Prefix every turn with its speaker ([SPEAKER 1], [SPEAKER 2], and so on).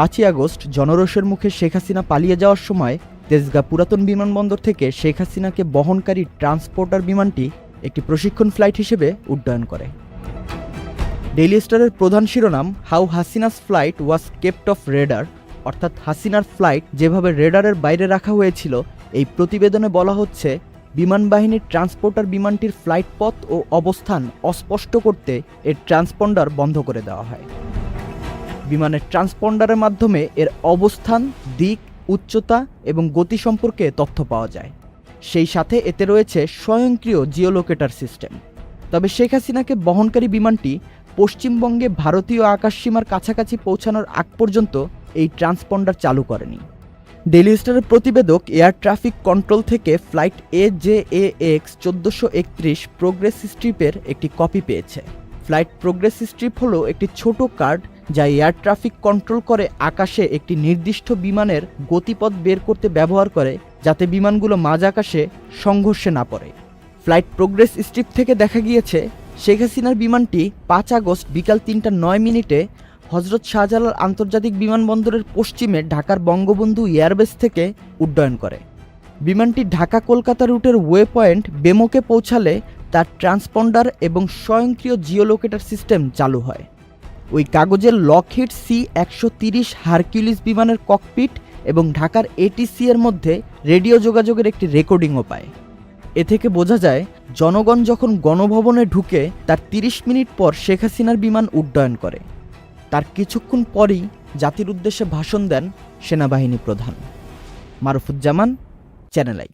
[SPEAKER 1] 5ই August জনরোষের মুখে শেখ হাসিনা পালিয়ে যাওয়ার সময় তেজগাঁ পুরাতন বিমানবন্দর থেকে শেখ হাসিনাকে বহনকারী ট্রান্সপোর্টার বিমানটি একটি প্রশিক্ষণ ফ্লাইট হিসেবে উড্ডয়ন করে। ডেইলি স্টারের প্রধান শিরোনাম how Hasina's flight was kept off radar, অর্থাৎ হাসিনার ফ্লাইট যেভাবে রেডারের বাইরে রাখা হয়েছিল। এই প্রতিবেদনে বলা হচ্ছে, বিমান বাহিনীর ট্রান্সপোর্টার বিমানটির ফ্লাইট পথ ও অবস্থান অস্পষ্ট করতে এর ট্রান্সপন্ডার বন্ধ করে দেওয়া হয়। বিমানের ট্রান্সপন্ডারের মাধ্যমে এর অবস্থান, দিক, উচ্চতা এবং গতি সম্পর্কে তথ্য পাওয়া যায়। সেই সাথে এতে রয়েছে স্বয়ংক্রিয় জিওলোকেটার সিস্টেম। তবে শেখ হাসিনাকে বহনকারী বিমানটি পশ্চিমবঙ্গে ভারতীয় আকাশসীমার কাছাকাছি পৌঁছানোর আগ পর্যন্ত এই ট্রান্সপন্ডার চালু করেনি। ডেইলি স্টারের প্রতিবেদক এয়ার ট্রাফিক কন্ট্রোল থেকে ফ্লাইট AJAX 1431 প্রোগ্রেস স্ট্রিপের একটি কপি পেয়েছে। ফ্লাইট প্রোগ্রেস স্ট্রিপ হলো একটি ছোট কার্ড যা এয়ার ট্রাফিক কন্ট্রোল করে আকাশে একটি নির্দিষ্ট বিমানের গতিপথ বের করতে ব্যবহার করে, যাতে বিমানগুলো মাঝ আকাশে সংঘর্ষে না পড়ে। ফ্লাইট প্রোগ্রেস স্ট্রিপ থেকে দেখা গিয়েছে শেখ হাসিনার বিমানটি 5 আগস্ট বিকাল 3:09 হজরত শাহজালাল আন্তর্জাতিক বিমানবন্দরের পশ্চিমে ঢাকার বঙ্গবন্ধু এয়ারবেস থেকে উড্ডয়ন করে। বিমানটি ঢাকা কলকাতা রুটের ওয়ে পয়েন্ট বেমোকে পৌঁছালে তার ট্রান্সপন্ডার এবং স্বয়ংক্রিয় জিওলোকেটার সিস্টেম চালু হয়। ওই কাগজের লকহিড C-130 হারকিউলিস বিমানের ককপিট এবং ঢাকার ATC এর মধ্যে রেডিও যোগাযোগের একটি রেকর্ডিংও পায়। এ থেকে বোঝা যায়, জনগণ যখন গণভবনে ঢুকে তার 30 মিনিট পর শেখ হাসিনার বিমান উড্ডয়ন করে। তার কিছুক্ষণ পরই জাতির উদ্দেশ্যে ভাষণ দেন সেনাবাহিনী প্রধান। মারুফুজ্জামান, চ্যানেল আই।